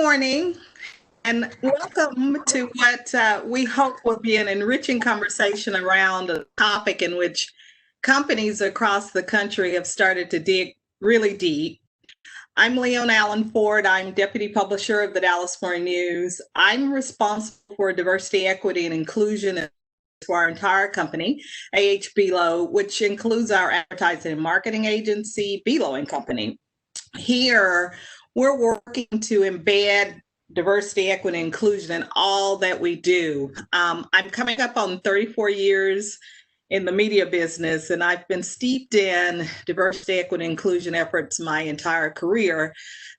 morning, and welcome to what we hope will be an enriching conversation around a topic in which companies across the country have started to dig really deep. I'm Leona Allen Ford. I'm deputy publisher of the Dallas Morning News. I'm responsible for diversity, equity, and inclusion to our entire company, AH Belo, which includes our advertising and marketing agency, Belo and Company. Here, we're working to embed diversity, equity, and inclusion in all that we do. I'm coming up on 34 years in the media business, and I've been steeped in diversity, equity, and inclusion efforts my entire career.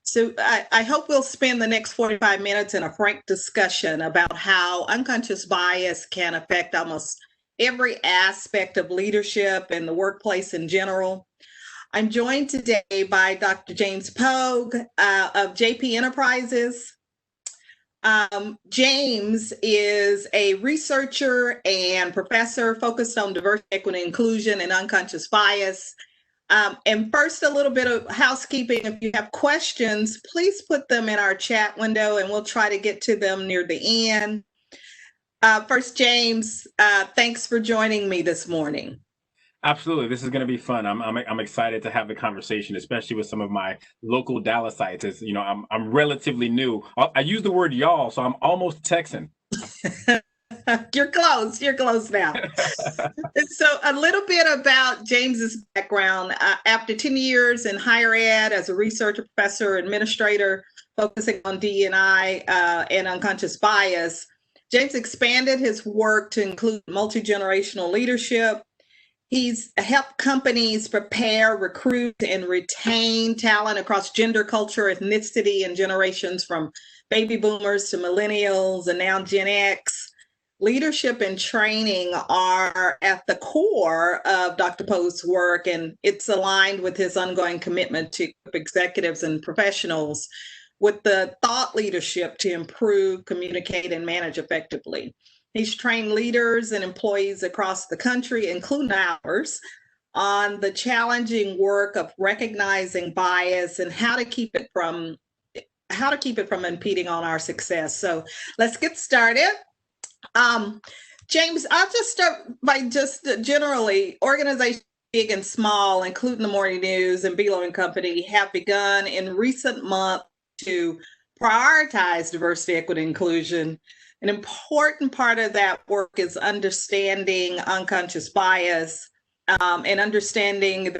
So I hope we'll spend the next 45 minutes in a frank discussion about how unconscious bias can affect almost every aspect of leadership and the workplace in general. I'm joined today by Dr. James Pogue of JP Enterprises. James is a researcher and professor focused on diversity, equity, inclusion, and unconscious bias. And first, a little bit of housekeeping. If you have questions, please put them in our chat window and we'll try to get to them near the end. First, James, thanks for joining me this morning. Absolutely. This is going to be fun. I'm excited to have the conversation, especially with some of my local Dallasites. As you know, I'm relatively new. I use the word y'all, so I'm almost Texan. You're close. You're close now. So a little bit about James's background. After 10 years in higher ed as a researcher, professor, administrator, focusing on DEI and unconscious bias, James expanded his work to include multi-generational leadership. He's helped companies prepare, recruit, and retain talent across gender, culture, ethnicity, and generations from baby boomers to millennials and now Gen X. Leadership and training are at the core of Dr. Pogue's work, and it's aligned with his ongoing commitment to executives and professionals with the thought leadership to improve, communicate, and manage effectively. He's trained leaders and employees across the country, including ours, on the challenging work of recognizing bias and how to keep it from impeding on our success. So let's get started. James, I'll just start by generally organizations big and small, including the Morning News and Belo and Company, have begun in recent months to prioritize diversity, equity, and inclusion. An important part of that work is understanding unconscious bias and understanding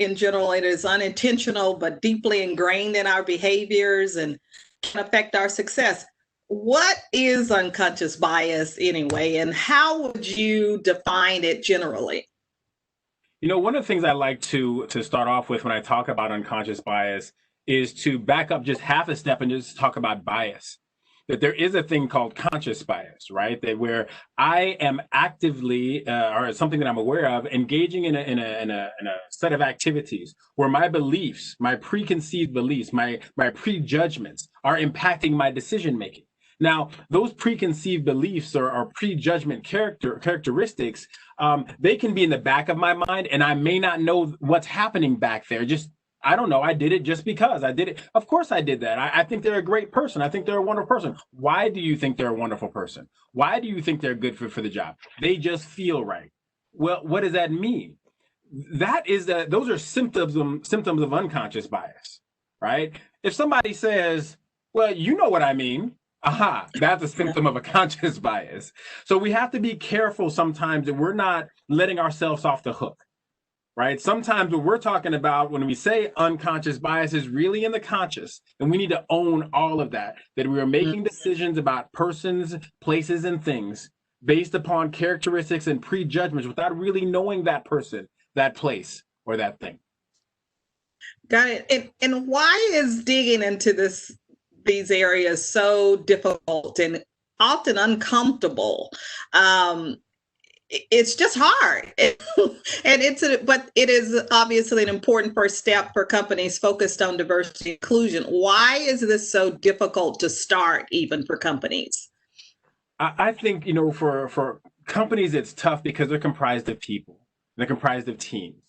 in general it is unintentional but deeply ingrained in our behaviors and can affect our success. What is unconscious bias anyway, and how would you define it generally? You know, one of the things I like to start off with when I talk about unconscious bias is to back up just half a step and just talk about bias. That there is a thing called conscious bias, right? That where I am actively, or something that I'm aware of, engaging in a set of activities where my beliefs, my preconceived beliefs, my prejudgments are impacting my decision making. Now, those preconceived beliefs or prejudgment characteristics, they can be in the back of my mind, and I may not know what's happening back there. I don't know. I did it just because I did it. Of course I did that. I think they're a great person. I think they're a wonderful person. Why do you think they're a wonderful person? Why do you think they're good for the job? They just feel right. Well, what does that mean? Those are symptoms of unconscious bias, right? If somebody says, well, you know what I mean. Aha, that's a symptom of a conscious bias. So we have to be careful sometimes that we're not letting ourselves off the hook. Right? Sometimes what we're talking about when we say unconscious bias is really in the conscious, and we need to own all of that we are making decisions about persons, places, and things based upon characteristics and prejudgments without really knowing that person, that place, or that thing. Got it. And why is digging into these areas so difficult and often uncomfortable? It's just hard. But it is obviously an important first step for companies focused on diversity and inclusion. Why is this so difficult to start even for companies? I think, you know, for companies, it's tough because they're comprised of people. They're comprised of teams.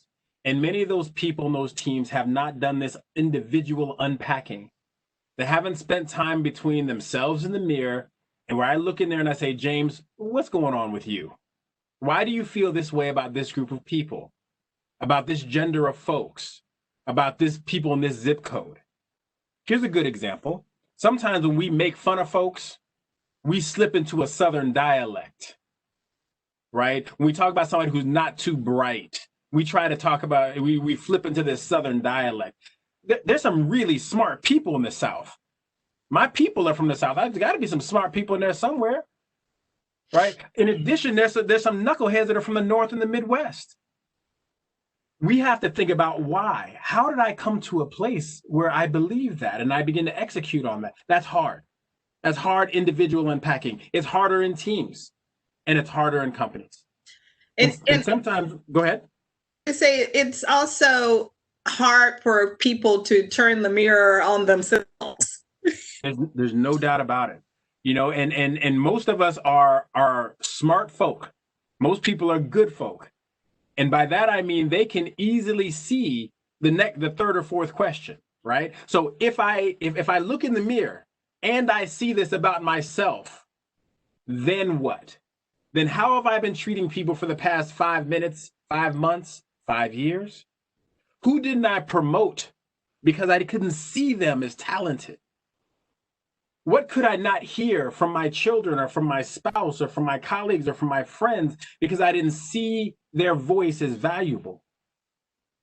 And many of those people and those teams have not done this individual unpacking They haven't spent time between themselves and the mirror, and where I look in there and I say, James, what's going on with you? Why do you feel this way about this group of people, about this gender of folks, about this people in this zip code? Here's a good example. Sometimes when we make fun of folks, we slip into a Southern dialect, right? When we talk about somebody who's not too bright, we try to talk about, we flip into this Southern dialect. There's some really smart people in the South. My people are from the South. There's got to be some smart people in there somewhere, right? In addition, there's some knuckleheads that are from the North and the Midwest. We have to think about why. How did I come to a place where I believe that and I begin to execute on that? That's hard. That's hard individual unpacking. It's harder in teams, and it's harder in companies. And sometimes, go ahead. I say it's also hard for people to turn the mirror on themselves. There's no doubt about it. You know, and most of us are smart folk. Most people are good folk. And by that, I mean, they can easily see the third or fourth question, right? So if I look in the mirror and I see this about myself, then what? Then how have I been treating people for the past 5 minutes, 5 months, 5 years? Who didn't I promote because I couldn't see them as talented? What could I not hear from my children or from my spouse or from my colleagues or from my friends because I didn't see their voice as valuable?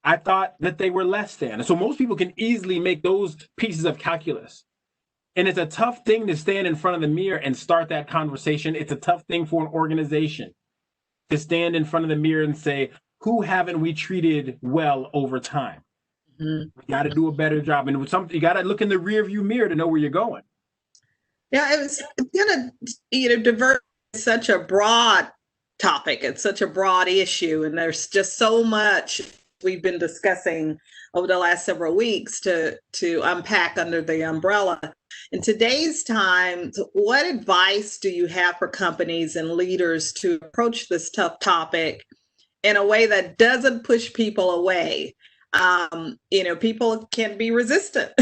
I thought that they were less than. And so most people can easily make those pieces of calculus. And it's a tough thing to stand in front of the mirror and start that conversation. It's a tough thing for an organization to stand in front of the mirror and say, who haven't we treated well over time? Mm-hmm. We got to do a better job. And you got to look in the rear view mirror to know where you're going. Yeah, it's diversity is such a broad topic. It's such a broad issue, and there's just so much we've been discussing over the last several weeks to unpack under the umbrella. In today's time, what advice do you have for companies and leaders to approach this tough topic in a way that doesn't push people away? People can be resistant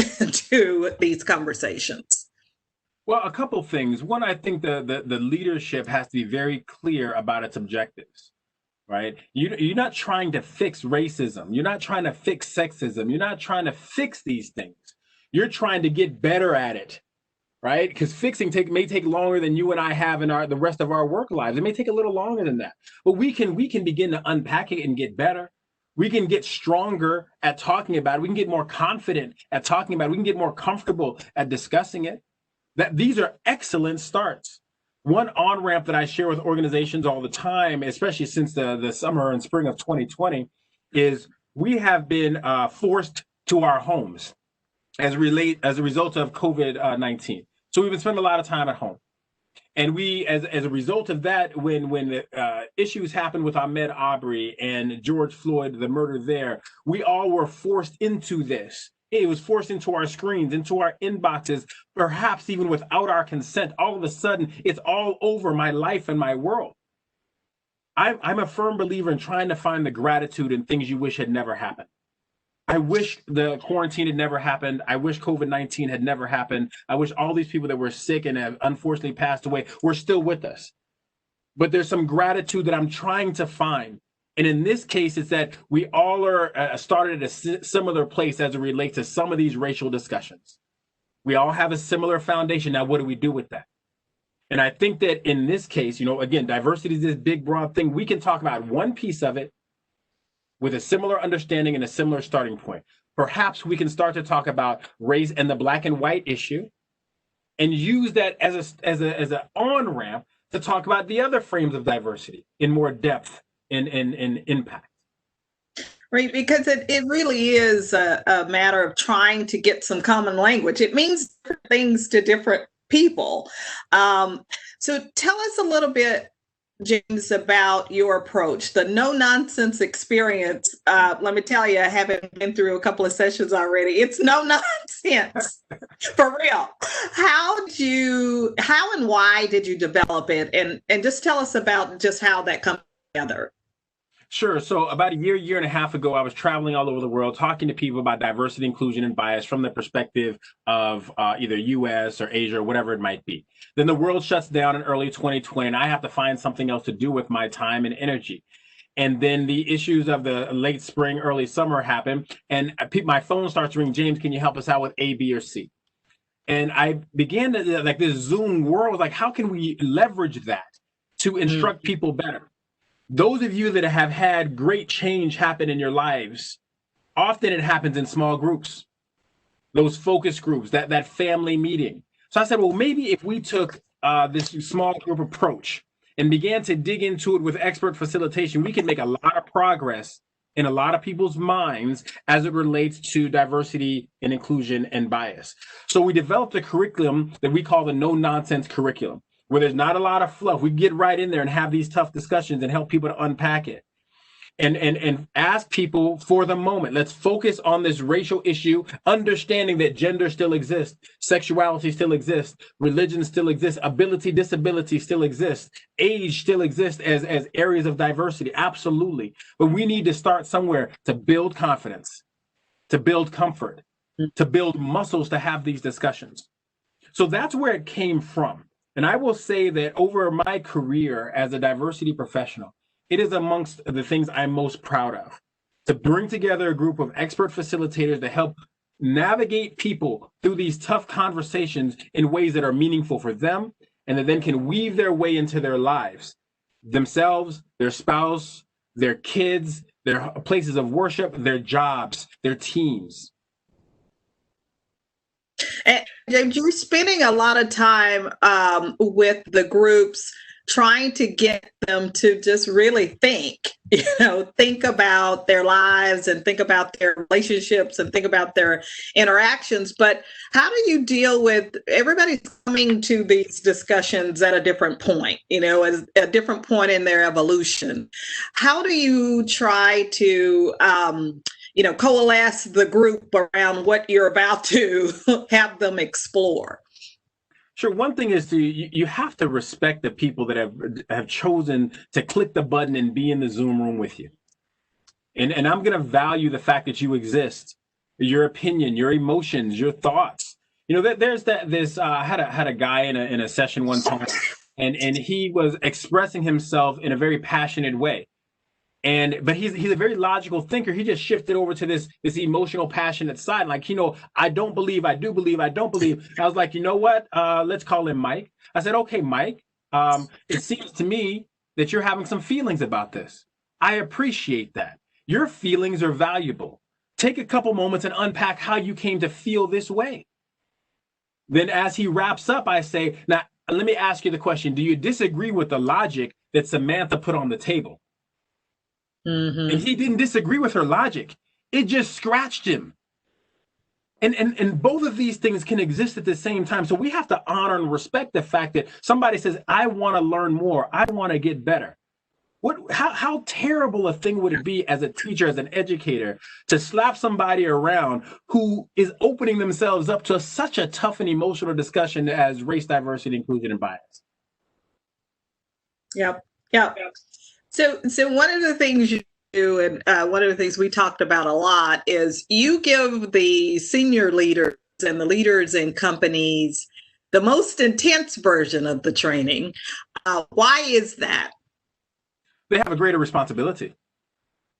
to these conversations. Well, a couple of things. One, I think the leadership has to be very clear about its objectives, right? You're not trying to fix racism. You're not trying to fix sexism. You're not trying to fix these things. You're trying to get better at it, right? Because fixing may take longer than you and I have in the rest of our work lives. It may take a little longer than that, but we can begin to unpack it and get better. We can get stronger at talking about it. We can get more confident at talking about it. We can get more comfortable at discussing it. That these are excellent starts. One on-ramp that I share with organizations all the time, especially since the summer and spring of 2020, is we have been forced to our homes as a result of COVID-19. So we've been spending a lot of time at home. And we, as a result of that, when the issues happened with Ahmaud Arbery and George Floyd, the murder there, we all were forced into this. It was forced into our screens, into our inboxes, perhaps even without our consent. All of a sudden, it's all over my life and my world. I'm a firm believer in trying to find the gratitude in things you wish had never happened. I wish the quarantine had never happened. I wish COVID-19 had never happened. I wish all these people that were sick and have unfortunately passed away were still with us. But there's some gratitude that I'm trying to find. And in this case, it's that we all are started at a similar place as it relates to some of these racial discussions. We all have a similar foundation. Now, what do we do with that? And I think that in this case, again, diversity is this big, broad thing. We can talk about one piece of it with a similar understanding and a similar starting point. Perhaps we can start to talk about race and the black and white issue and use that as an on-ramp to talk about the other frames of diversity in more depth. In impact. Right, because it really is a matter of trying to get some common language. It means different things to different people. So tell us a little bit, James, about your approach, the no-nonsense experience. Let me tell you, I haven't been through a couple of sessions already. It's no nonsense, for real. How and why did you develop it? And just tell us about just how that comes together. Sure. So about a year and a half ago, I was traveling all over the world, talking to people about diversity, inclusion, and bias from the perspective of either US or Asia or whatever it might be. Then the world shuts down in early 2020, and I have to find something else to do with my time and energy. And then the issues of the late spring, early summer happen, and my phone starts ringing. James, can you help us out with A, B, or C? And I began to, like, this Zoom world, like, how can we leverage that to instruct people better? Those of you that have had great change happen in your lives, often it happens in small groups, those focus groups, that family meeting. So I said, well, maybe if we took this small group approach and began to dig into it with expert facilitation, we can make a lot of progress in a lot of people's minds as it relates to diversity and inclusion and bias. So we developed a curriculum that we call the no nonsense curriculum, where there's not a lot of fluff. We get right in there and have these tough discussions and help people to unpack it. And ask people for the moment. Let's focus on this racial issue, understanding that gender still exists, sexuality still exists, religion still exists, ability, disability still exists, age still exists as areas of diversity. Absolutely. But we need to start somewhere to build confidence, to build comfort, to build muscles to have these discussions. So that's where it came from. And I will say that over my career as a diversity professional, it is amongst the things I'm most proud of, to bring together a group of expert facilitators to help navigate people through these tough conversations in ways that are meaningful for them, and that then can weave their way into their lives, themselves, their spouse, their kids, their places of worship, their jobs, their teams. And James, you're spending a lot of time with the groups, trying to get them to just really think about their lives and think about their relationships and think about their interactions. But how do you deal with everybody's coming to these discussions at a different point, as a different point in their evolution? How do you try to coalesce the group around what you're about to have them explore? Sure. One thing is you have to respect the people that have chosen to click the button and be in the Zoom room with you. And I'm going to value the fact that you exist, your opinion, your emotions, your thoughts. There's I had a guy in a session one time, and he was expressing himself in a very passionate way. But he's a very logical thinker. He just shifted over to this emotional, passionate side. Like, I don't believe, I do believe, I don't believe. I was like, you know what? Let's call him Mike. I said, okay, Mike, it seems to me that you're having some feelings about this. I appreciate that. Your feelings are valuable. Take a couple moments and unpack how you came to feel this way. Then as he wraps up, I say, now, let me ask you the question. Do you disagree with the logic that Samantha put on the table? Mm-hmm. And he didn't disagree with her logic. It just scratched him. And both of these things can exist at the same time. So we have to honor and respect the fact that somebody says, I want to learn more. I want to get better. How terrible a thing would it be as a teacher, as an educator, to slap somebody around who is opening themselves up to such a tough and emotional discussion as race, diversity, inclusion, and bias? Yep. So one of the things you do, and one of the things we talked about a lot, is you give the senior leaders and the leaders in companies the most intense version of the training. Why is that? They have a greater responsibility,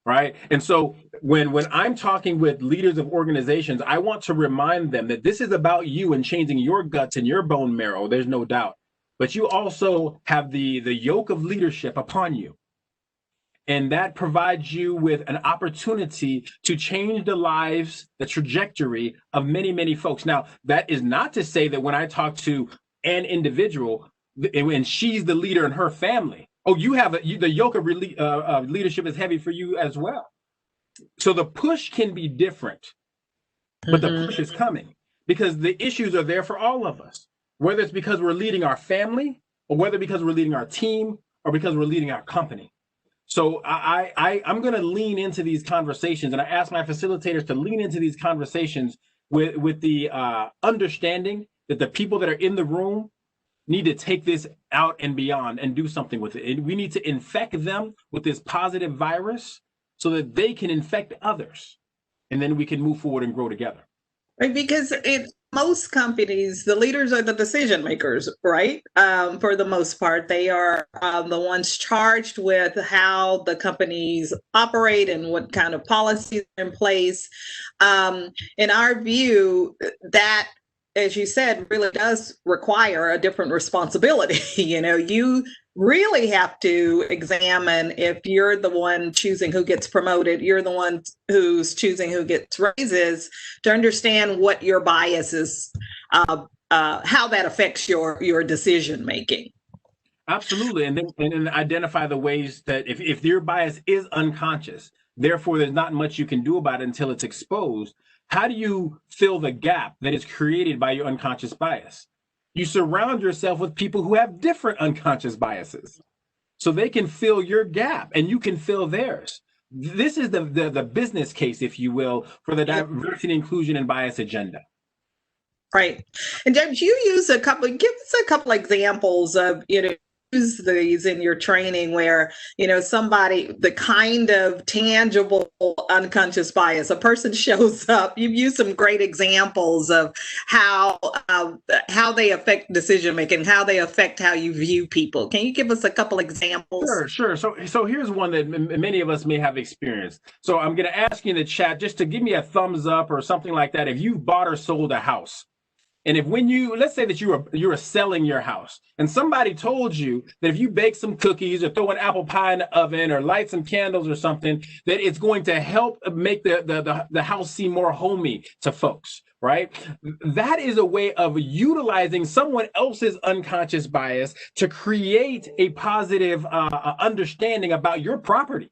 right? And so when I'm talking with leaders of organizations, I want to remind them that this is about you and changing your guts and your bone marrow. There's no doubt. But you also have the yoke of leadership upon you. And that provides you with an opportunity to change the lives, the trajectory of many, many folks. Now, that is not to say that when I talk to an individual and she's the leader in her family, you have the yoke of leadership is heavy for you as well. So the push can be different, but the push is coming because the issues are there for all of us, whether it's because we're leading our family or whether because we're leading our team or because we're leading our company. So I'm going to lean into these conversations, and I ask my facilitators to lean into these conversations with the understanding that the people that are in the room need to take this out and beyond and do something with it. And we need to infect them with this positive virus so that they can infect others. And then we can move forward and grow together. Right, because in most companies, the leaders are the decision makers, right? For the most part, they are the ones charged with how the companies operate and what kind of policies are in place. In our view, that, as you said, really does require a different responsibility. You really have to examine, if you're the one choosing who gets promoted, you're the one who's choosing who gets raises, to understand what your bias is, how that affects your decision making. Absolutely. And then identify the ways that if your bias is unconscious, therefore there's not much you can do about it until it's exposed. How do you fill the gap that is created by your unconscious bias? You surround yourself with people who have different unconscious biases so they can fill your gap and you can fill theirs. This is the business case, if you will, for the diversity, inclusion, and bias agenda. Right. And James, give us a couple examples of, use these in your training where, somebody, the kind of tangible unconscious bias, a person shows up. You've used some great examples of how they affect decision making, how they affect how you view people. Can you give us a couple examples? Sure. So here's one that many of us may have experienced. So I'm going to ask you in the chat just to give me a thumbs up or something like that if you've bought or sold a house. And if let's say that you were selling your house and somebody told you that if you bake some cookies or throw an apple pie in the oven or light some candles or something, that it's going to help make the house seem more homey to folks, right? That is a way of utilizing someone else's unconscious bias to create a positive understanding about your property.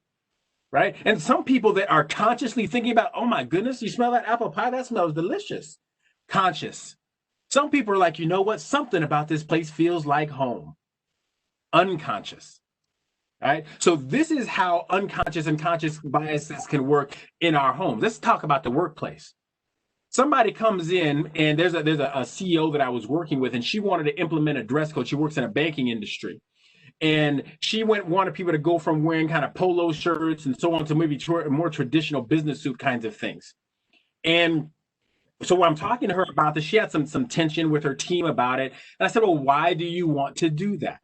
Right. And some people that are consciously thinking about, oh, my goodness, you smell that apple pie? That smells delicious. Conscious. Some people are like, you know what? Something about this place feels like home. Unconscious. Right. So this is how unconscious and conscious biases can work in our homes. Let's talk about the workplace. Somebody comes in and there's a CEO that I was working with, and she wanted to implement a dress code. She works in a banking industry. And she wanted people to go from wearing kind of polo shirts and so on to maybe more traditional business suit kinds of things. And so when I'm talking to her about this, she had some tension with her team about it. And I said, well, why do you want to do that?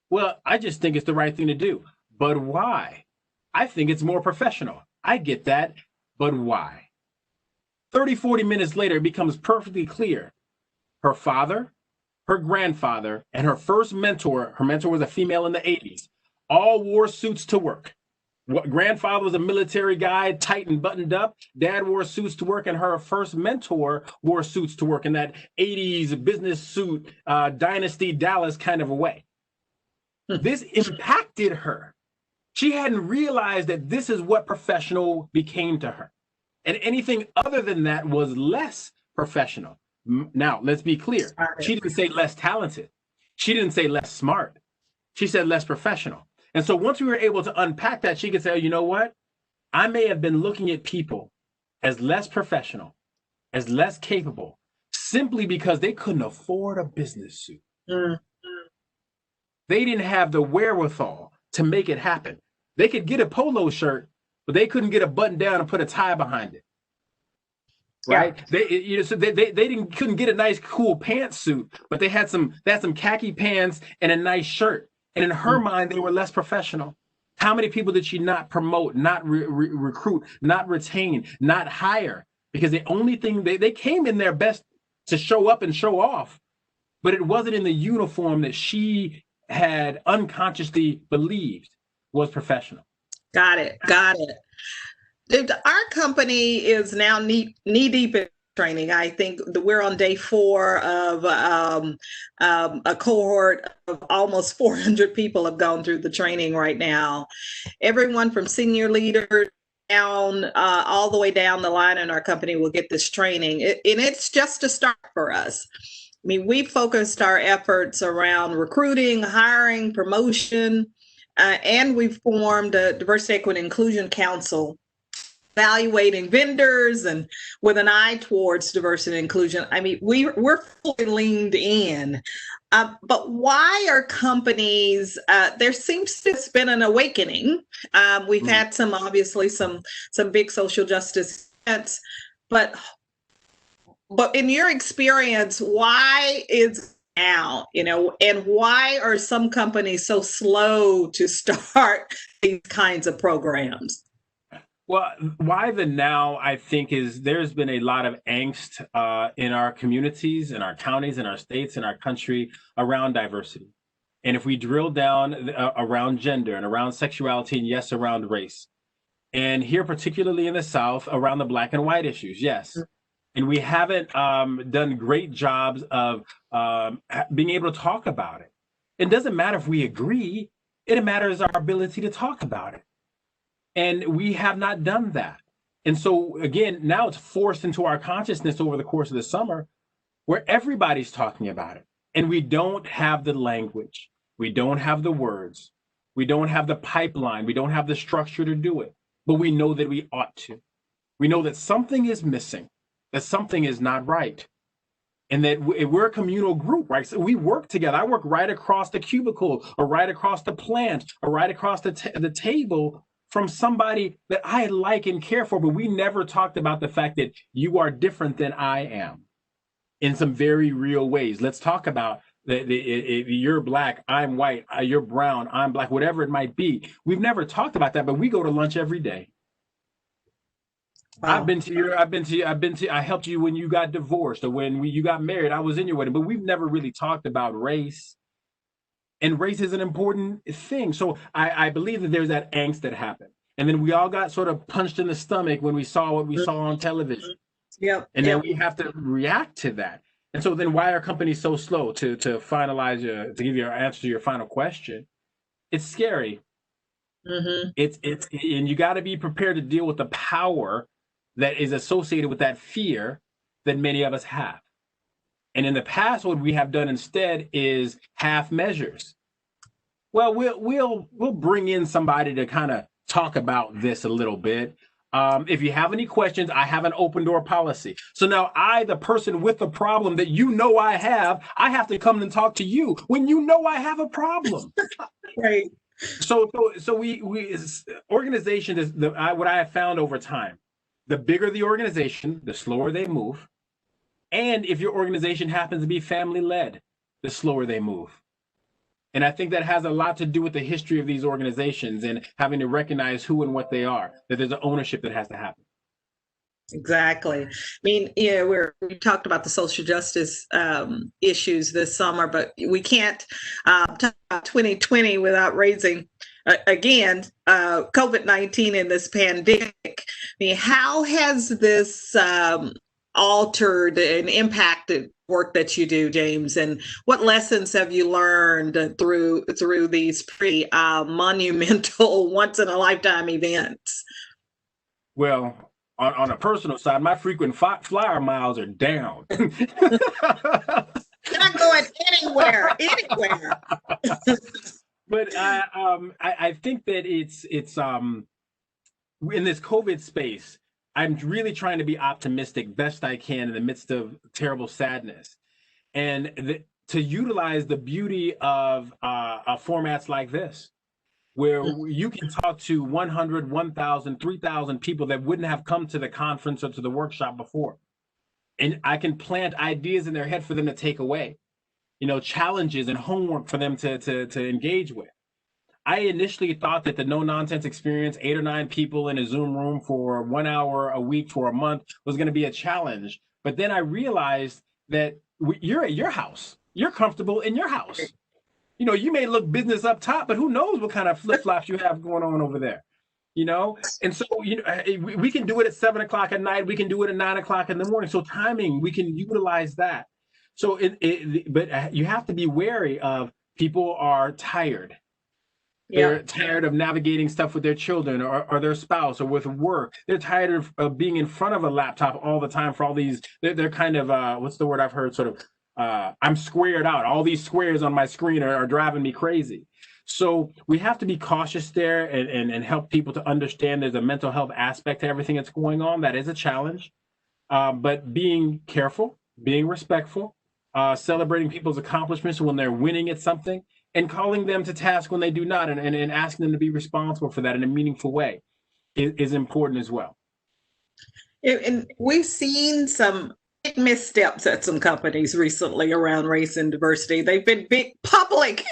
Well, I just think it's the right thing to do. But why? I think it's more professional. I get that. But why? 30, 40 minutes later, it becomes perfectly clear. Her father, her grandfather, and her first mentor, her mentor was a female in the 80s, all wore suits to work. Grandfather was a military guy, tight and buttoned up. Dad wore suits to work, and her first mentor wore suits to work in that 80s business suit, Dynasty Dallas kind of a way. This impacted her. She hadn't realized that this is what professional became to her. And anything other than that was less professional. Now, let's be clear. She didn't say less talented. She didn't say less smart. She said less professional. And so once we were able to unpack that, she could say, oh, you know what? I may have been looking at people as less professional, as less capable, simply because they couldn't afford a business suit. Mm-hmm. They didn't have the wherewithal to make it happen. They could get a polo shirt, but they couldn't get a button down and put a tie behind it. Right? Yeah. They couldn't get a nice cool pantsuit, but they had some khaki pants and a nice shirt. And in her mind, they were less professional. How many people did she not promote, not recruit, not retain, not hire? Because the only thing they came in their best to show up and show off, but it wasn't in the uniform that she had unconsciously believed was professional. Got it. Our company is now knee deep in training. I think we're on day 4 of a cohort of almost 400 people have gone through the training right now. Everyone from senior leaders down all the way down the line in our company will get this training. And it's just a start for us. I mean, we focused our efforts around recruiting, hiring, promotion, and we've formed a Diversity, Equity, and Inclusion Council, evaluating vendors and with an eye towards diversity and inclusion. I mean, we're fully leaned in But why are companies? There seems to have been an awakening. We've had obviously some big social justice events, but in your experience, why is now? And why are some companies so slow to start these kinds of programs? Well, why the now, I think, is there's been a lot of angst in our communities, in our counties, in our states, in our country around diversity. And if we drill down around gender and around sexuality, and yes, around race, and here, particularly in the South, around the Black and white issues, yes. And we haven't done great jobs of being able to talk about it. It doesn't matter if we agree, it matters our ability to talk about it. And we have not done that. And so, again, now it's forced into our consciousness over the course of the summer where everybody's talking about it. And we don't have the language. We don't have the words. We don't have the pipeline. We don't have the structure to do it. But we know that we ought to. We know that something is missing, that something is not right. And that we're a communal group, right? So we work together. I work right across the cubicle or right across the plant or right across the table from somebody that I like and care for, but we never talked about the fact that you are different than I am in some very real ways. Let's talk about you're Black, I'm white, you're brown, I'm Black, whatever it might be. We've never talked about that, but we go to lunch every day. Wow. I helped you when you got divorced or when you got married, I was in your wedding, but we've never really talked about race. And race is an important thing. So I believe that there's that angst that happened. And then we all got sort of punched in the stomach when we saw what we saw on television. Yep. And then we have to react to that. And so then why are companies so slow to finalize to give you an answer to your final question? It's scary. It's and you got to be prepared to deal with the power that is associated with that fear that many of us have. And in the past, what we have done instead is half measures. Well, we'll bring in somebody to kind of talk about this a little bit. If you have any questions, I have an open door policy. So now I, the person with the problem that I have to come and talk to you when I have a problem. Right. So we organization is what I have found over time. The bigger the organization, the slower they move. And if your organization happens to be family-led, the slower they move. And I think that has a lot to do with the history of these organizations and having to recognize who and what they are, that there's an ownership that has to happen. Exactly. I mean, we talked about the social justice issues this summer, but we can't talk about 2020 without raising, again, COVID-19 and this pandemic. I mean, how has this altered and impacted work that you do, James, and what lessons have you learned through these pretty monumental, once-in-a-lifetime events? Well, on a personal side, my frequent flyer miles are down. You're not going anywhere. But I think that it's in this COVID space, I'm really trying to be optimistic best I can in the midst of terrible sadness, and to utilize the beauty of formats like this, where you can talk to 100, 1,000, 3,000 people that wouldn't have come to the conference or to the workshop before. And I can plant ideas in their head for them to take away, challenges and homework for them to engage with. I initially thought that the no nonsense experience, 8 or 9 people in a Zoom room for 1 hour a week for a month, was going to be a challenge. But then I realized that you're at your house. You're comfortable in your house. You may look business up top, but who knows what kind of flip-flops you have going on over there, And so, we can do it at 7 o'clock at night. We can do it at 9 o'clock in the morning. So timing, we can utilize that. So, but you have to be wary of people are tired. They're tired of navigating stuff with their children or their spouse or with work. They're tired of being in front of a laptop all the time for all these. They're kind of, what's the word I've heard? Sort of, I'm squared out. All these squares on my screen are driving me crazy. So we have to be cautious there and help people to understand there's a mental health aspect to everything that's going on. That is a challenge. But being careful, being respectful, celebrating people's accomplishments when they're winning at something, and calling them to task when they do not, and asking them to be responsible for that in a meaningful way is important as well. And we've seen some big missteps at some companies recently around race and diversity. They've been big public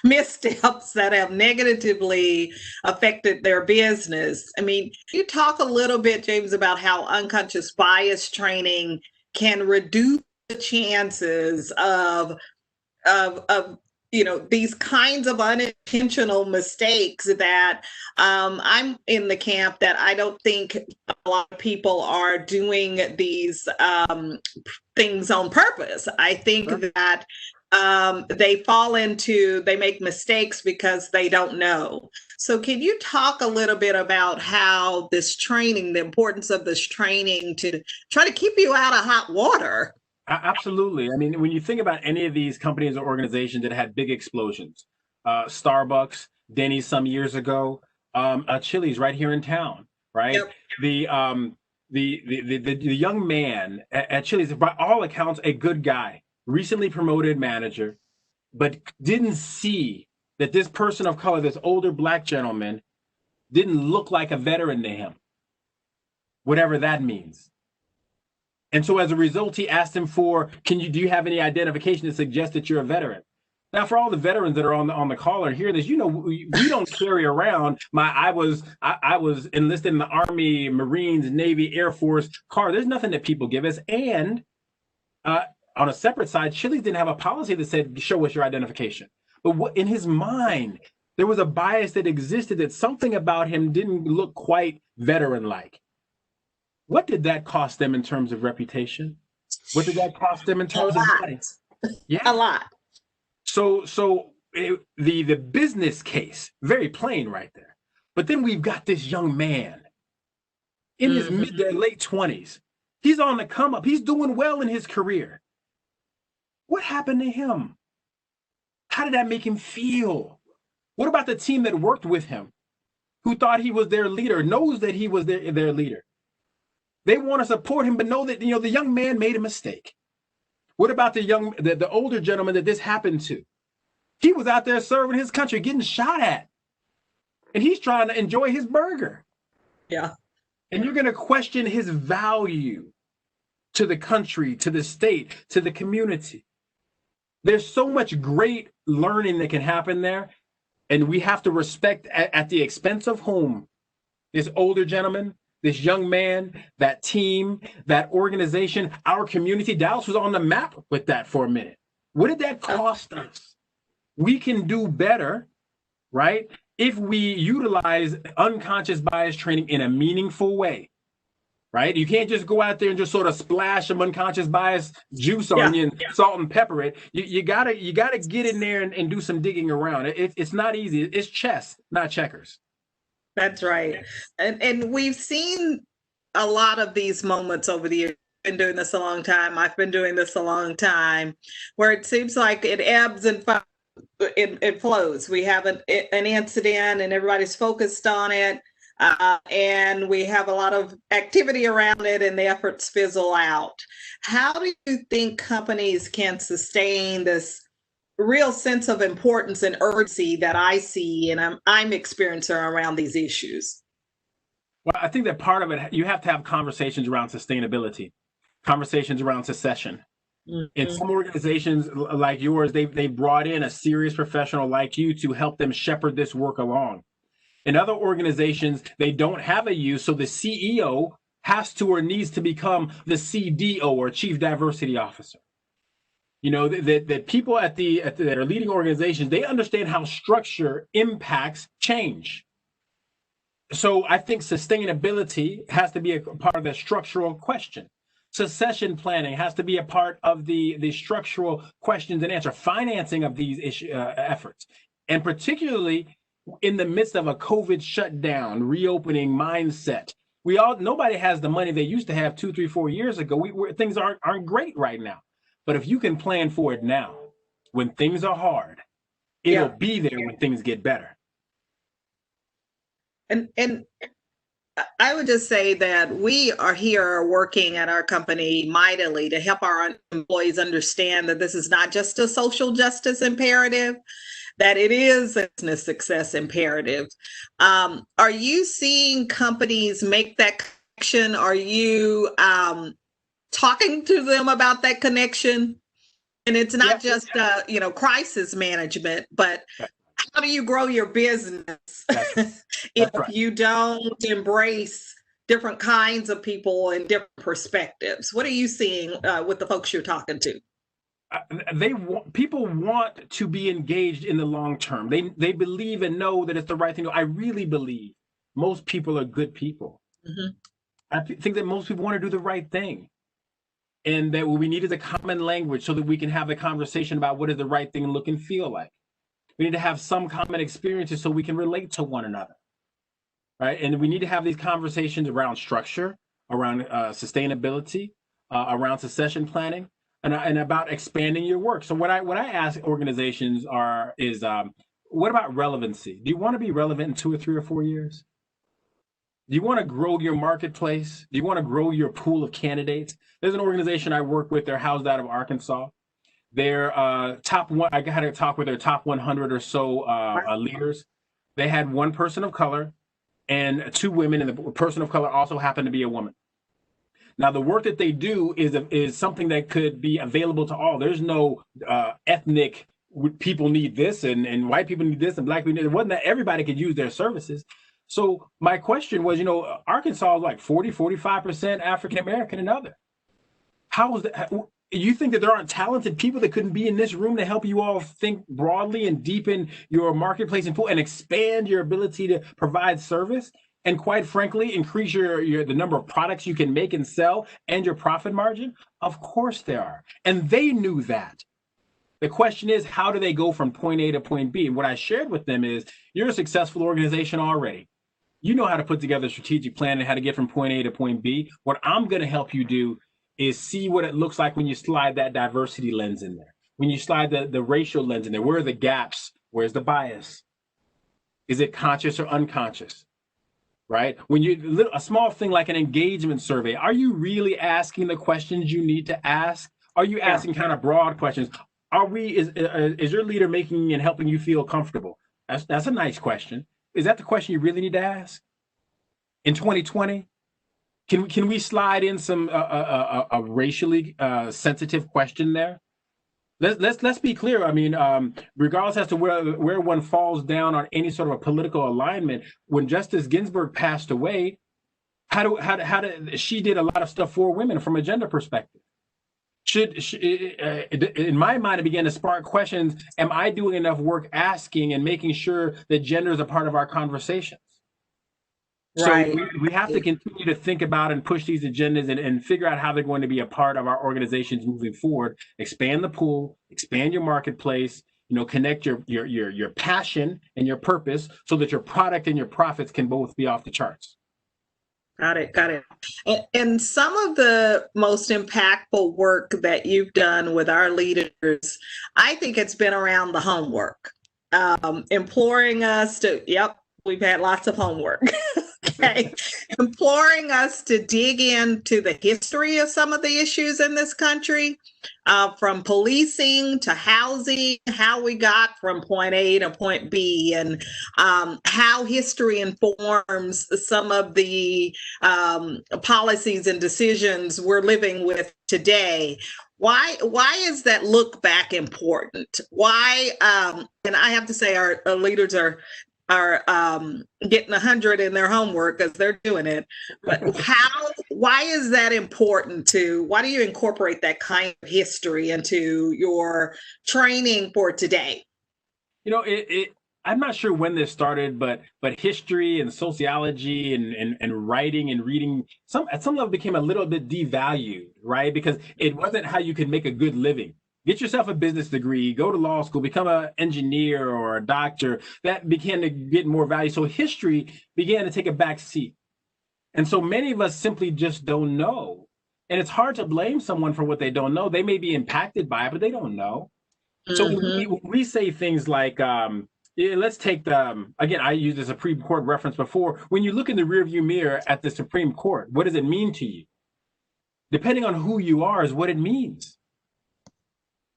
missteps that have negatively affected their business. I mean, you talk a little bit, James, about how unconscious bias training can reduce the chances of these kinds of unintentional mistakes that I'm in the camp that I don't think a lot of people are doing these things on purpose. I think that they make mistakes because they don't know. So can you talk a little bit about how this training, the importance of this training to try to keep you out of hot water? Absolutely. I mean, when you think about any of these companies or organizations that had big explosions, Starbucks, Denny's some years ago, Chili's right here in town, right? Yep. The young man at Chili's, by all accounts, a good guy, recently promoted manager, but didn't see that this person of color, this older Black gentleman, didn't look like a veteran to him, whatever that means. And so as a result, he asked him for, do you have any identification to suggest that you're a veteran? Now, for all the veterans that are on the call and hear this, we don't carry around I was enlisted in the Army, Marines, Navy, Air Force card. There's nothing that people give us. And on a separate side, Chili's didn't have a policy that said, show us your identification. But in his mind, there was a bias that existed, that something about him didn't look quite veteran-like. What did that cost them in terms of reputation? What did that cost them in terms of money? Yeah, a lot. So the business case, very plain right there. But then we've got this young man in his mid to late 20s. He's on the come up. He's doing well in his career. What happened to him? How did that make him feel? What about the team that worked with him, who thought he was their leader, knows that he was their leader? They want to support him, but know that, the young man made a mistake. What about the older gentleman that this happened to? He was out there serving his country, getting shot at, and he's trying to enjoy his burger. Yeah. And you're going to question his value to the country, to the state, to the community. There's so much great learning that can happen there, and we have to respect at the expense of whom? This older gentleman, this young man, that team, that organization, our community. Dallas was on the map with that for a minute. What did that cost us? We can do better, right, if we utilize unconscious bias training in a meaningful way, right? You can't just go out there and just sort of splash some unconscious bias juice on you and salt and pepper it. You gotta get in there and do some digging around. It's not easy. It's chess, not checkers. That's right. And we've seen a lot of these moments over the years. I've been doing this a long time. I've been doing this a long time, where it seems like it ebbs and it flows. We have an incident and everybody's focused on it. And we have a lot of activity around it and the efforts fizzle out. How do you think companies can sustain this real sense of importance and urgency that I see and I'm experiencing around these issues? Well, I think that part of it, you have to have conversations around sustainability, conversations around succession. In some organizations like yours, they brought in a serious professional like you to help them shepherd this work along. In other organizations, they don't have a you, so the CEO has to or needs to become the CDO or Chief Diversity Officer. That people that are leading organizations, they understand how structure impacts change. So I think sustainability has to be a part of the structural question. Succession planning has to be a part of the structural questions and answer, financing of these efforts. And particularly in the midst of a COVID shutdown, reopening mindset, nobody has the money they used to have 2, 3, 4 years ago. Things aren't great right now. But if you can plan for it now, when things are hard, it'll be there when things get better. And I would just say that we are here working at our company mightily to help our employees understand that this is not just a social justice imperative, that it is a business success imperative. Are you seeing companies make that connection? Are you talking to them about that connection? And it's Yeah, not just crisis management, but how do you grow your business that's right. if That's right. you don't embrace different kinds of people and different perspectives? What are you seeing with the folks you're talking to? People want to be engaged in the long term. They believe and know that it's the right thing to do. I really believe most people are good people. Mhm. I think that most people want to do the right thing, and that what we need is a common language so that we can have a conversation about what is the right thing and look and feel like. We need to have some common experiences so we can relate to one another, right? And we need to have these conversations around structure, around sustainability, around succession planning, and about expanding your work. So what I ask organizations is what about relevancy? Do you want to be relevant in 2 or 3 or 4 years? Do you want to grow your marketplace? Do you want to grow your pool of candidates? There's an organization I work with. They're housed out of Arkansas. Their top one, I had a talk with their top 100 or so leaders. They had one person of color and two women, and the person of color also happened to be a woman. Now, the work that they do is something that could be available to all. There's no ethnic people need this and white people need this and black people need it. Wasn't that everybody could use their services? So my question was, Arkansas is like 40, 45% African American and other. How is that? You think that there aren't talented people that couldn't be in this room to help you all think broadly and deepen your marketplace and expand your ability to provide service? And quite frankly, increase the number of products you can make and sell and your profit margin? Of course there are. And they knew that. The question is, how do they go from point A to point B? And what I shared with them is, you're a successful organization already. You know how to put together a strategic plan and how to get from point A to point B. What I'm going to help you do is see what it looks like when you slide that diversity lens in there. When you slide the racial lens in there, where are the gaps? Where's the bias? Is it conscious or unconscious? Right? When a small thing like an engagement survey, are you really asking the questions you need to ask? Are you asking kind of broad questions? Is your leader making and helping you feel comfortable? That's a nice question. Is that the question you really need to ask in 2020? Can we slide in some a racially sensitive question there? Let's be clear. I mean, regardless as to where one falls down on any sort of a political alignment, when Justice Ginsburg passed away, she did a lot of stuff for women from a gender perspective. In my mind, it began to spark questions. Am I doing enough work asking and making sure that gender is a part of our conversations? Right. So we have to continue to think about and push these agendas and figure out how they're going to be a part of our organizations moving forward. Expand the pool, expand your marketplace, connect your passion and your purpose so that your product and your profits can both be off the charts. Got it. And some of the most impactful work that you've done with our leaders, I think it's been around the homework, imploring us to, we've had lots of homework. Okay. Imploring us to dig into the history of some of the issues in this country, from policing to housing, how we got from point A to point B, and how history informs some of the policies and decisions we're living with today. Why is that look back important? Why? And I have to say, our leaders are getting 100 in their homework because they're doing it. But why is that important why do you incorporate that kind of history into your training for today? I'm not sure when this started, but history and sociology and writing and reading at some level became a little bit devalued, right? Because it wasn't how you could make a good living. Get yourself a business degree, go to law school, become an engineer or a doctor. That began to get more value. So history began to take a back seat. And so many of us simply just don't know. And it's hard to blame someone for what they don't know. They may be impacted by it, but they don't know. So when we say things like, Yeah, let's take the, again, I used the Supreme Court reference before. When you look in the rearview mirror at the Supreme Court, what does it mean to you? Depending on who you are is what it means,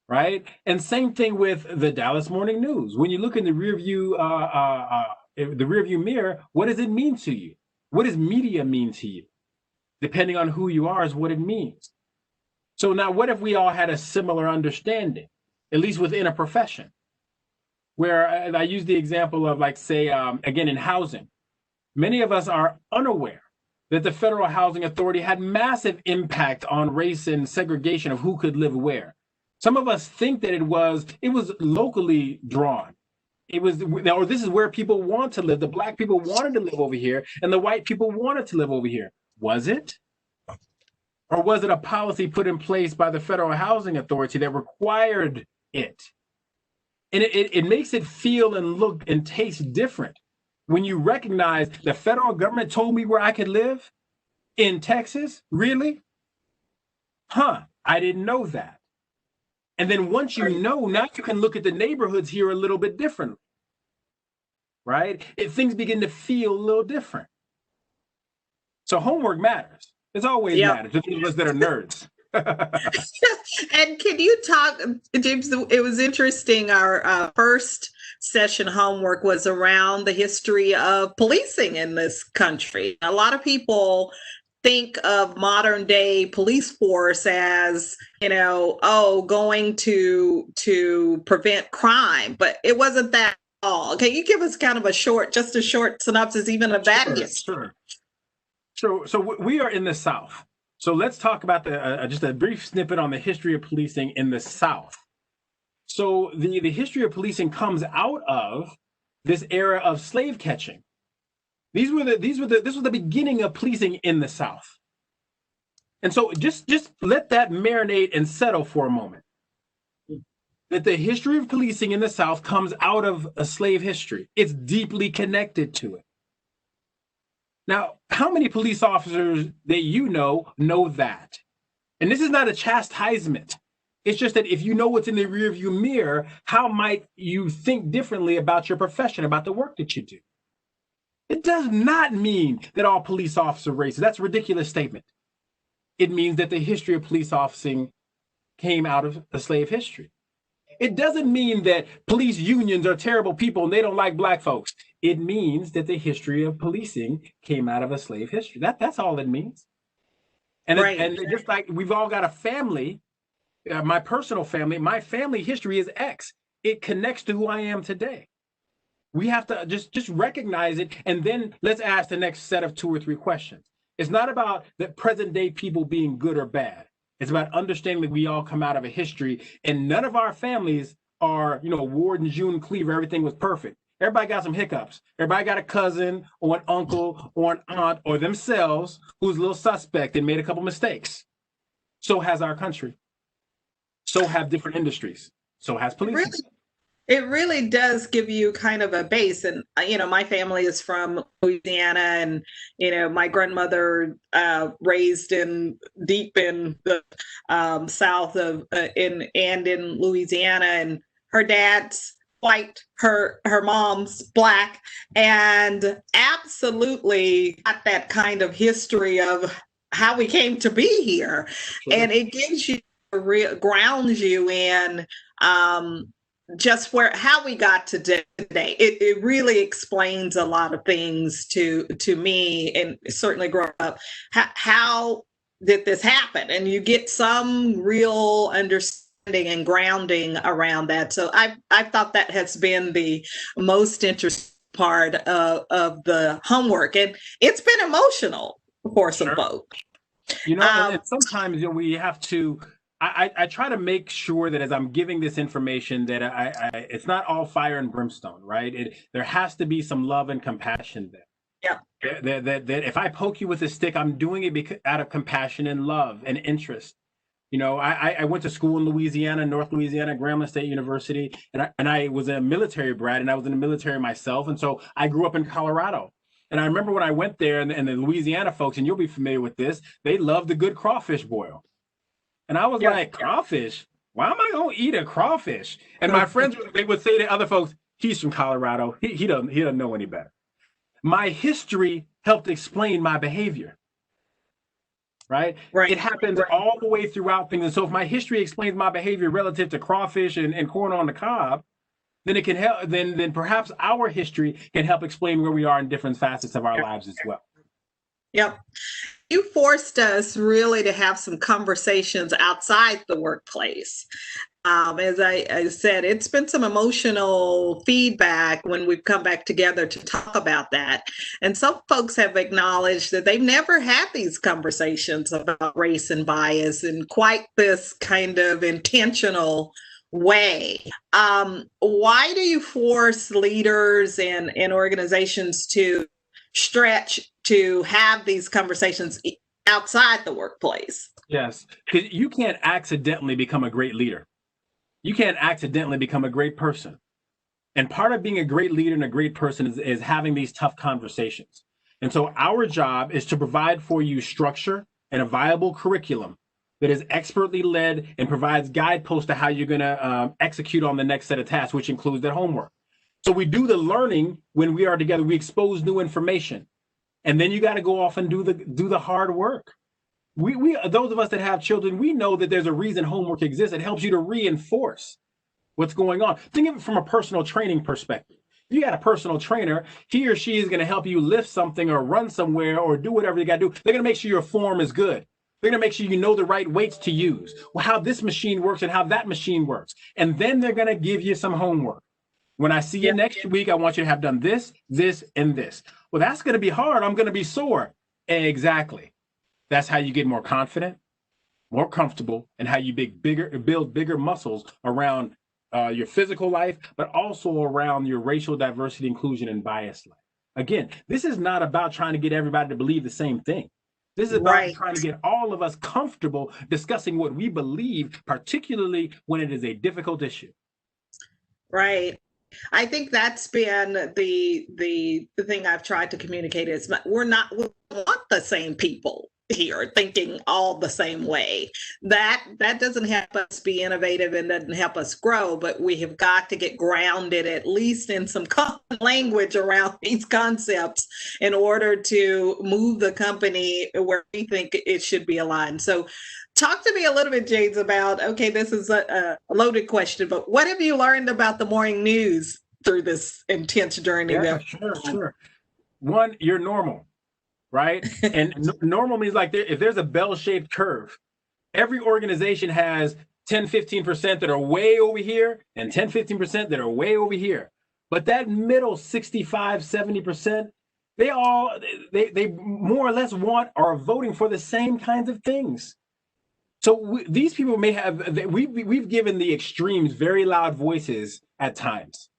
right? And same thing with the Dallas Morning News. When you look in the rearview mirror, what does it mean to you? What does media mean to you? Depending on who you are is what it means. So now what if we all had a similar understanding, at least within a profession? Where I use the example of, like, say, again, in housing, many of us are unaware that the Federal Housing Authority had massive impact on race and segregation of who could live where. Some of us think that it was locally drawn. It was, or this is where people want to live. The Black people wanted to live over here, and the white people wanted to live over here. Was it? Or was it a policy put in place by the Federal Housing Authority that required it? And it makes it feel and look and taste different when you recognize the federal government told me where I could live in Texas. Really? Huh, I didn't know that. And then once you know, now you can look at the neighborhoods here a little bit differently, right? Things begin to feel a little different. So homework matters. It's always matters to those of us that are nerds. And can you talk, James? It was interesting. Our first session homework was around the history of policing in this country. A lot of people think of modern day police force as, going to prevent crime, but it wasn't that at all. Can you give us kind of a short synopsis, even of that history? Sure. So we are in the South. So let's talk about just a brief snippet on the history of policing in the South. So the history of policing comes out of this era of slave catching. This was the beginning of policing in the South. And so just let that marinate and settle for a moment. That the history of policing in the South comes out of a slave history. It's deeply connected to it. Now, how many police officers that you know that? And this is not a chastisement. It's just that if you know what's in the rearview mirror, how might you think differently about your profession, about the work that you do? It does not mean that all police officers are racist. That's a ridiculous statement. It means that the history of police officing came out of the slave history. It doesn't mean that police unions are terrible people and they don't like Black folks. It means that the history of policing came out of a slave history. That's all it means. And, and just like we've all got a family, my personal family, my family history is X. It connects to who I am today. We have to just recognize it, and then let's ask the next set of 2 or 3 questions. It's not about the present day people being good or bad. It's about understanding that we all come out of a history, and none of our families are, Ward and June Cleaver, everything was perfect. Everybody got some hiccups. Everybody got a cousin or an uncle or an aunt or themselves who's a little suspect and made a couple mistakes. So has our country. So have different industries. So has policing. It really does give you kind of a base. And, my family is from Louisiana, and, my grandmother raised deep in the South in Louisiana, and her dad's white, her mom's Black, and absolutely got that kind of history of how we came to be here. Sure. And it gives you, grounds you in just how we got to today. It really explains a lot of things to me, and certainly growing up. How did this happen? And you get some real understanding and grounding around that. So I thought that has been the most interesting part of the homework, and it's been emotional for some folks. And sometimes we have to. I try to make sure that as I'm giving this information that it's not all fire and brimstone, right? There has to be some love and compassion there. Yeah. That if I poke you with a stick, I'm doing it out of compassion and love and interest. I went to school in Louisiana, North Louisiana, Grambling State University, and I was a military brat, and I was in the military myself, and so I grew up in Colorado. And I remember when I went there, and the Louisiana folks, and you'll be familiar with this, they love the good crawfish boil. And I was like, crawfish? Why am I going to eat a crawfish? And my friends, they would say to other folks, He's from Colorado. He doesn't know any better. My history helped explain my behavior. Right? It happens all the way throughout things. And so if my history explains my behavior relative to crawfish and corn on the cob, then it can help, then perhaps our history can help explain where we are in different facets of our lives as well. Yep. You forced us really to have some conversations outside the workplace. As I said, it's been some emotional feedback when we've come back together to talk about that. And some folks have acknowledged that they've never had these conversations about race and bias in quite this kind of intentional way. Why do you force leaders and organizations to stretch to have these conversations outside the workplace? Yes, because you can't accidentally become a great leader. You can't accidentally become a great person. And part of being a great leader and a great person is having these tough conversations. And so our job is to provide for you structure and a viable curriculum that is expertly led and provides guideposts to how you're going to execute on the next set of tasks, which includes that homework. So we do the learning when we are together. We expose new information. And then you got to go off and do the hard work. We those of us that have children, we know that there's a reason homework exists. It helps you to reinforce what's going on. Think of it from a personal training perspective. If you got a personal trainer, he or she is going to help you lift something or run somewhere or do whatever you got to do. They're going to make sure your form is good. They're going to make sure you know the right weights to use, how this machine works and how that machine works. And then they're going to give you some homework. When I see you next week, I want you to have done this, this, and this. Well, that's going to be hard. I'm going to be sore. Exactly. That's how you get more confident, more comfortable, and how you build bigger muscles around your physical life, but also around your racial diversity, inclusion, and bias life. Again, this is not about trying to get everybody to believe the same thing. This is about trying to get all of us comfortable discussing what we believe, particularly when it is a difficult issue. Right. I think that's been the thing I've tried to communicate is we want the same people here thinking all the same way. That doesn't help us be innovative and doesn't help us grow, but we have got to get grounded at least in some common language around these concepts in order to move the company where we think it should be aligned. So talk to me a little bit, James, about, okay, this is a loaded question, but what have you learned about the morning news through this intense journey? Yeah, sure. One, you're normal. Right? And normal means like if there's a bell-shaped curve, every organization has 10, 15% that are way over here and 10, 15% that are way over here. But that middle 65, 70%, they more or less want or are voting for the same kinds of things. So these people may have, we've given the extremes very loud voices at times.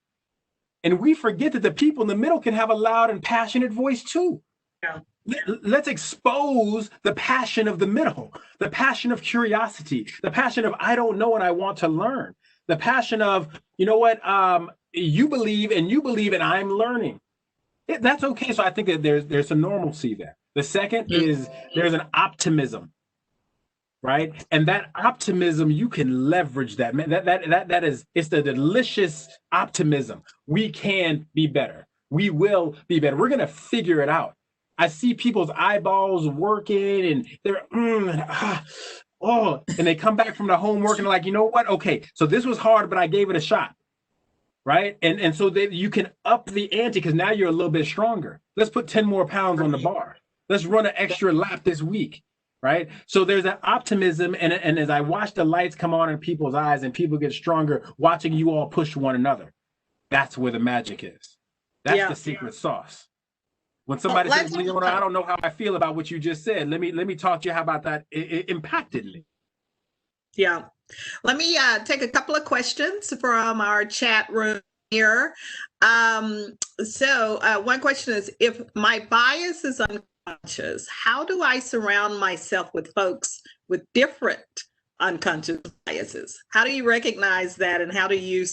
And we forget that the people in the middle can have a loud and passionate voice too. Yeah. Let's expose the passion of the middle, the passion of curiosity, the passion of I don't know and I want to learn, the passion of, you know what, you believe and I'm learning. That's okay. So I think that there's some normalcy there. The second is there's an optimism, right? And that optimism, you can leverage that. That is, it's the delicious optimism. We can be better. We will be better. We're going to figure it out. I see people's eyeballs working and they're, and they come back from the homework and they're like, you know what? Okay, so this was hard, but I gave it a shot, right? And so you can up the ante because now you're a little bit stronger. Let's put 10 more pounds on the bar. Let's run an extra lap this week, right? So there's an optimism, and as I watch the lights come on in people's eyes and people get stronger, watching you all push one another, that's where the magic is. That's the secret sauce. When somebody says, Leona, I don't know how I feel about what you just said. Let me talk to you. How about that? It impacted me. Yeah. Let me take a couple of questions from our chat room here. So one question is, if my bias is unconscious, how do I surround myself with folks with different unconscious biases? How do you recognize that, and how do you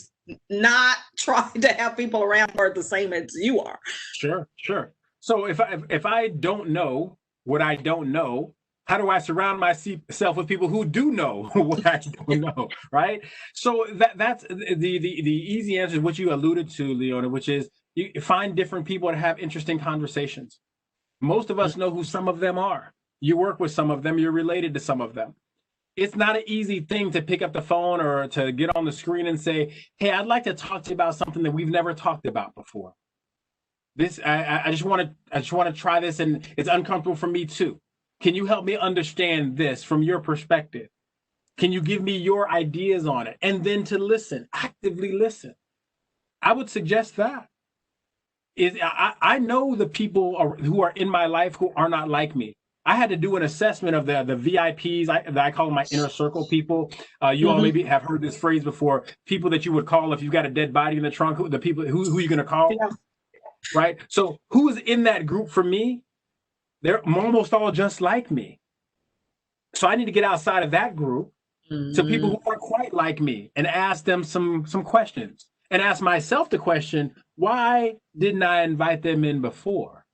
not try to have people around who are the same as you are? Sure. So if I don't know what I don't know, How do I surround myself with people who do know what I don't know, right? So that's the easy answer is what you alluded to, Leona, which is you find different people to have interesting conversations. Most of us know who some of them are. You work with some of them, you're related to some of them. It's not an easy thing to pick up the phone or to get on the screen and say, hey, I'd like to talk to you about something that we've never talked about before. This I just want to try this, and it's uncomfortable for me too. Can you help me understand this from your perspective? Can you give me your ideas on it? And then to listen, actively listen. I would suggest that. I know the people who are in my life who are not like me. I had to do an assessment of the VIPs that I call my inner circle people. You all maybe have heard this phrase before. People that you would call if you've got a dead body in the trunk. The people who you're going to call, Yeah. right? So who's in that group for me? They're almost all just like me. So I need to get outside of that group to people who aren't quite like me and ask them some questions and ask myself the question, why didn't I invite them in before?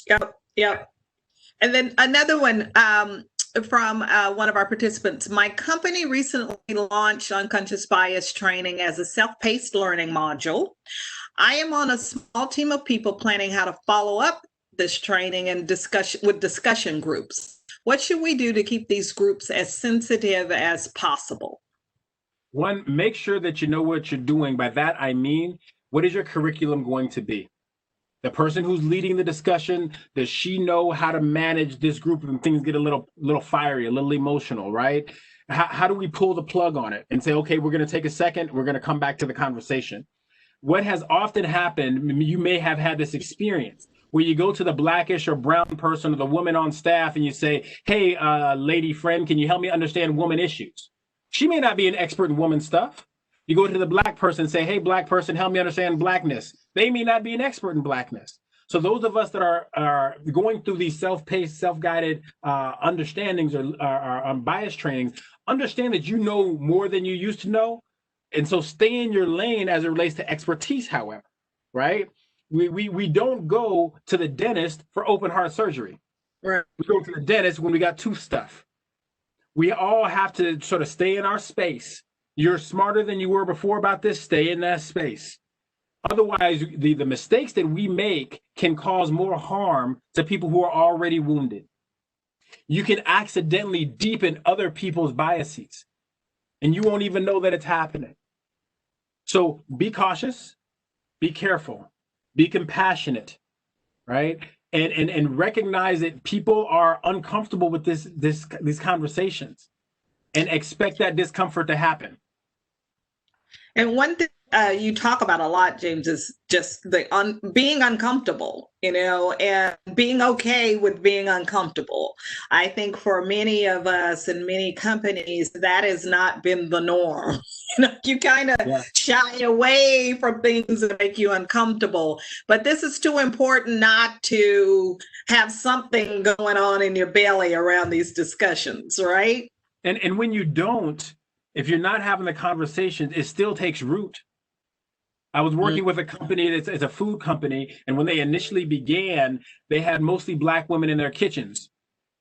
Yep. Yep. And then another one from one of our participants. My company recently launched unconscious bias training as a self-paced learning module. I am on a small team of people planning how to follow up this training and discussion groups. What should we do to keep these groups as sensitive as possible? One, make sure that you know what you're doing. By that, I mean, what is your curriculum going to be? The person who's leading the discussion, does she know how to manage this group when things get a little fiery, a little emotional, right? How do we pull the plug on it and say, okay, we're going to take a second, we're going to come back to the conversation? What has often happened, you may have had this experience, where you go to the Blackish or brown person or the woman on staff and you say, hey, lady friend, can you help me understand woman issues? She may not be an expert in woman stuff. You go to the Black person and say, hey, Black person, help me understand Blackness. They may not be an expert in Blackness. So those of us that are going through these self-paced, self-guided understandings or bias trainings, understand that you know more than you used to know. And so stay in your lane as it relates to expertise, however, right? We don't go to the dentist for open heart surgery. Right. We go to the dentist when we got tooth stuff. We all have to sort of stay in our space. You're smarter than you were before about this, stay in that space. Otherwise, the mistakes that we make can cause more harm to people who are already wounded. You can accidentally deepen other people's biases, and you won't even know that it's happening. So be cautious, be careful, be compassionate, right? And recognize that people are uncomfortable with these conversations and expect that discomfort to happen. And one thing you talk about a lot, James, is just being uncomfortable, and being okay with being uncomfortable. I think for many of us and many companies, that has not been the norm. You kind of shy away from things that make you uncomfortable. But this is too important not to have something going on in your belly around these discussions, right? And when you don't, if you're not having the conversations, it still takes root. I was working with a company that's a food company, and when they initially began, they had mostly Black women in their kitchens,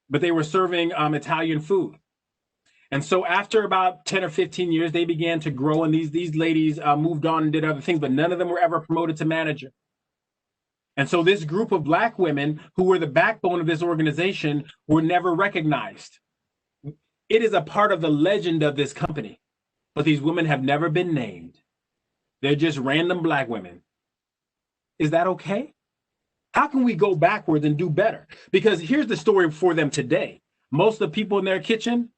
but they were serving Italian food. And so after about 10 or 15 years, they began to grow, and these ladies moved on and did other things, but none of them were ever promoted to manager. And so this group of Black women who were the backbone of this organization were never recognized. It is a part of the legend of this company, but these women have never been named. They're just random Black women. Is that okay? How can we go backwards and do better? Because here's the story for them today. Most of the people in their kitchen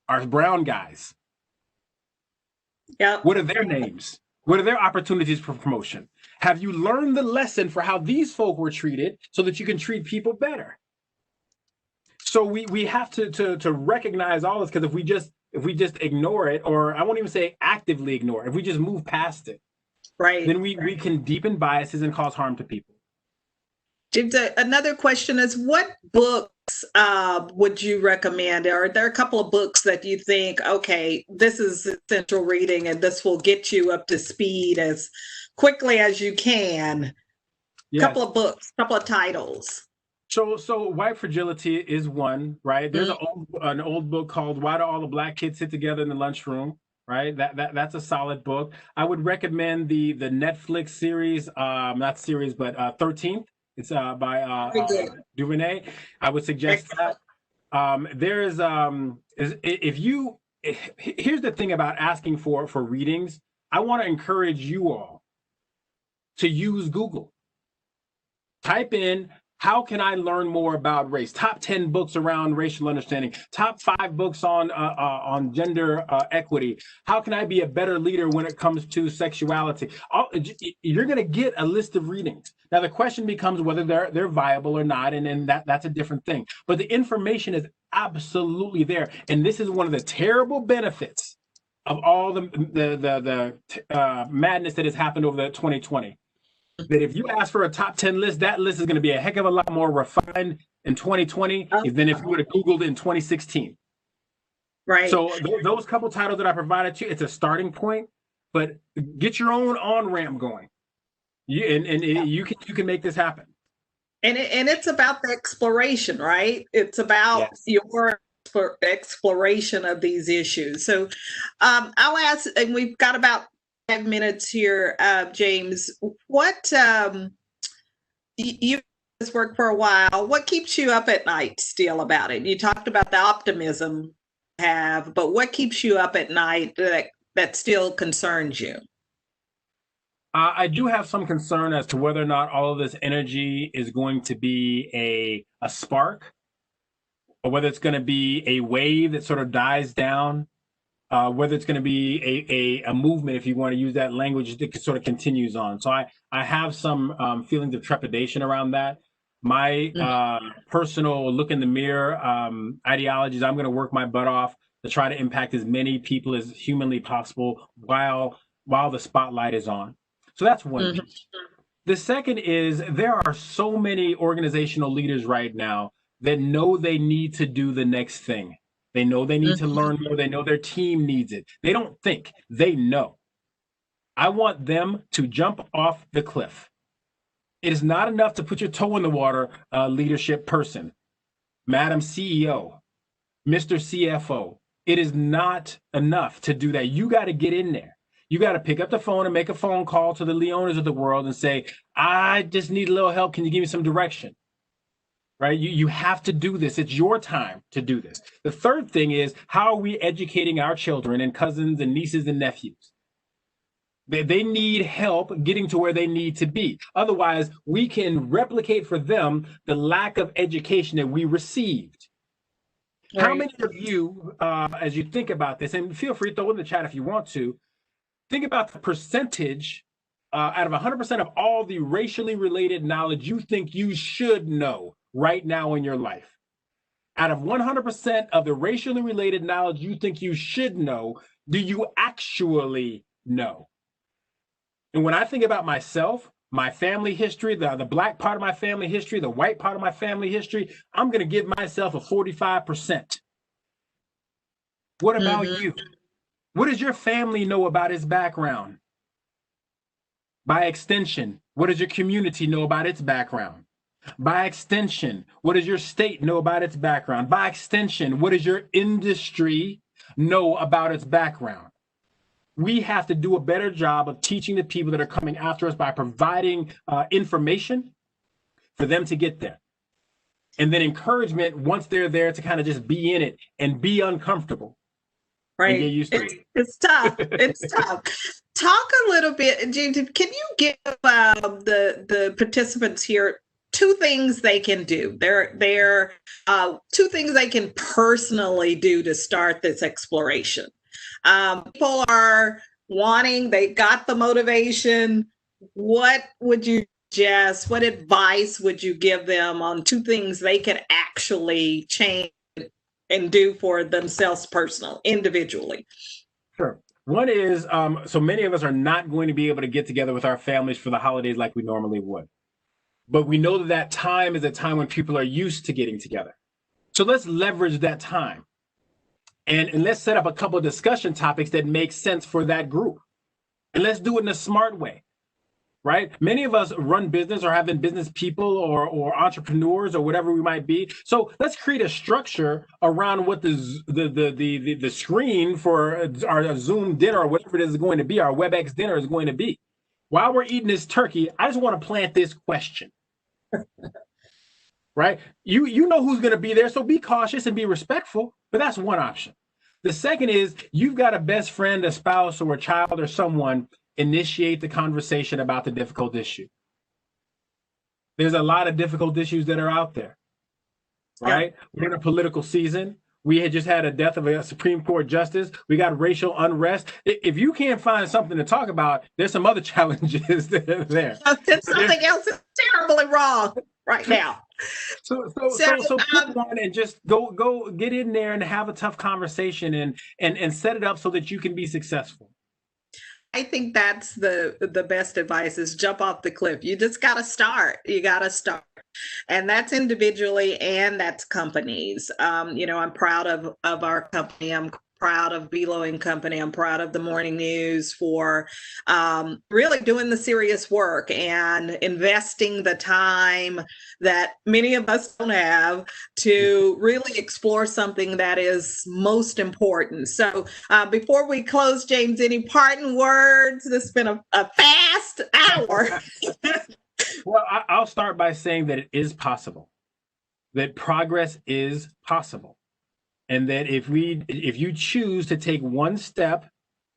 are brown guys. Yeah. What are their names? What are their opportunities for promotion? Have you learned the lesson for how these folk were treated so that you can treat people better? So we have to recognize all this, because if we just ignore it, or I won't even say actively ignore it, if we just move past it, right, then we can deepen biases and cause harm to people. James, another question is, what books would you recommend? Are there a couple of books that you think, okay, this is essential reading and this will get you up to speed as quickly as you can? Yes. Couple of books, couple of titles. So white fragility is one, right? There's an old book called "Why Do All the Black Kids Sit Together in the Lunchroom?" Right? That's a solid book. I would recommend the Netflix series, not series, but 13th. It's by Very good. Duvernay. I would suggest that. Excellent. There's is if you here's the thing about asking for readings. I want to encourage you all to use Google. Type in, how can I learn more about race? Top 10 books around racial understanding. Top 5 books on gender equity. How can I be a better leader when it comes to sexuality? You're going to get a list of readings. Now the question becomes whether they're viable or not, and that's a different thing. But the information is absolutely there, and this is one of the terrible benefits of all the madness that has happened over the 2020. That if you ask for a top 10 list, that list is going to be a heck of a lot more refined in 2020 than if you would have Googled in 2016. Right. So those couple titles that I provided to you, it's a starting point, but get your own on-ramp going. You can make this happen. And it's about the exploration, right? It's about your exploration of these issues. So I'll ask, and we've got about 5 minutes here, James. What you've worked for a while. What keeps you up at night still about it? You talked about the optimism you have, but what keeps you up at night that still concerns you? I do have some concern as to whether or not all of this energy is going to be a spark, or whether it's going to be a wave that sort of dies down. Whether it's going to be a movement, if you want to use that language, that sort of continues on. So I have some feelings of trepidation around that. My personal look in the mirror ideologies, I'm going to work my butt off to try to impact as many people as humanly possible while the spotlight is on. So that's one piece. The second is there are so many organizational leaders right now that know they need to do the next thing. They know they need to learn more. They know their team needs it. They don't think, they know. I want them to jump off the cliff. It is not enough to put your toe in the water, leadership person, Madam CEO, Mr. CFO. It is not enough to do that. You got to get in there. You got to pick up the phone and make a phone call to the Leonas of the world and say, I just need a little help. Can you give me some direction? Right? You have to do this. It's your time to do this. The third thing is, how are we educating our children and cousins and nieces and nephews? They need help getting to where they need to be. Otherwise, we can replicate for them the lack of education that we received. Right. How many of you, as you think about this, and feel free to throw in the chat if you want to, think about the percentage out of 100% of all the racially related knowledge you think you should know right now in your life. Out of 100% of the racially related knowledge you think you should know, do you actually know? And when I think about myself, my family history, the black part of my family history, the white part of my family history, I'm going to give myself a 45%. What about you? What does your family know about its background? By extension, what does your community know about its background? By extension, what does your state know about its background? By extension, what does your industry know about its background? We have to do a better job of teaching the people that are coming after us by providing information for them to get there. And then encouragement once they're there to kind of just be in it and be uncomfortable. Right. And get used to it. It's tough. It's tough. Talk a little bit, James, can you give the participants here two things they can do? There are two things they can personally do to start this exploration. People are wanting, they got the motivation. What would you suggest? What advice would you give them on two things they can actually change and do for themselves personally, individually? Sure. One is, so many of us are not going to be able to get together with our families for the holidays like we normally would. But we know that time is a time when people are used to getting together. So let's leverage that time. And let's set up a couple of discussion topics that make sense for that group. And let's do it in a smart way. right? Many of us run business or have been business people or entrepreneurs or whatever we might be. So let's create a structure around what the screen for our Zoom dinner or whatever it is going to be, our WebEx dinner is going to be. While we're eating this turkey, I just want to plant this question. Right? You know who's going to be there, so be cautious and be respectful, but that's one option. The second is you've got a best friend, a spouse, or a child or someone initiate the conversation about the difficult issue. There's a lot of difficult issues that are out there, right? Yeah. We're in a political season. We had just had a death of a Supreme Court justice. We got racial unrest. If you can't find something to talk about, there's some other challenges that are there. Something else is terribly wrong right now. So pick one and just go get in there and have a tough conversation and set it up so that you can be successful. I think that's the best advice is jump off the cliff. You just got to start. You got to start. And that's individually and that's companies. I'm proud of our company. I'm proud of Belo and Company. I'm proud of the Morning News for really doing the serious work and investing the time that many of us don't have to really explore something that is most important. So before we close, James, any parting words? This has been a fast hour. Well, I'll start by saying that it is possible, that progress is possible. And that if you choose to take one step,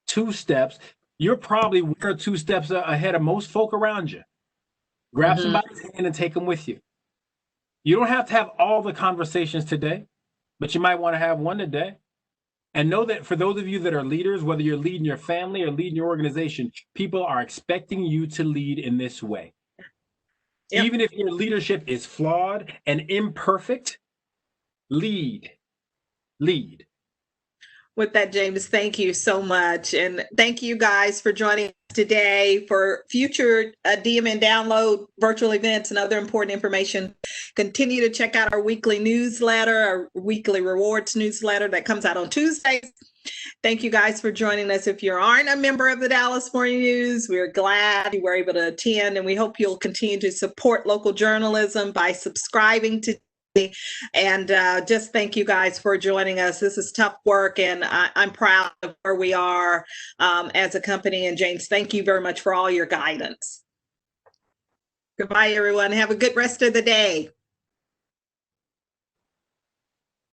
2 steps, you're probably 1 or 2 steps ahead of most folk around you. Grab somebody's hand and take them with you. You don't have to have all the conversations today, but you might want to have one today. And know that for those of you that are leaders, whether you're leading your family or leading your organization, people are expecting you to lead in this way. Yep. Even if your leadership is flawed and imperfect, lead. With that, James, thank you so much. And thank you guys for joining us today. For future DMN Download virtual events and other important information, continue to check out our weekly newsletter, our weekly rewards newsletter that comes out on Tuesdays. Thank you guys for joining us. If you aren't a member of the Dallas Morning News, we're glad you were able to attend, and we hope you'll continue to support local journalism by subscribing to. And just thank you guys for joining us. This is tough work, and I'm proud of where we are as a company. And James, thank you very much for all your guidance. Goodbye, everyone. Have a good rest of the day.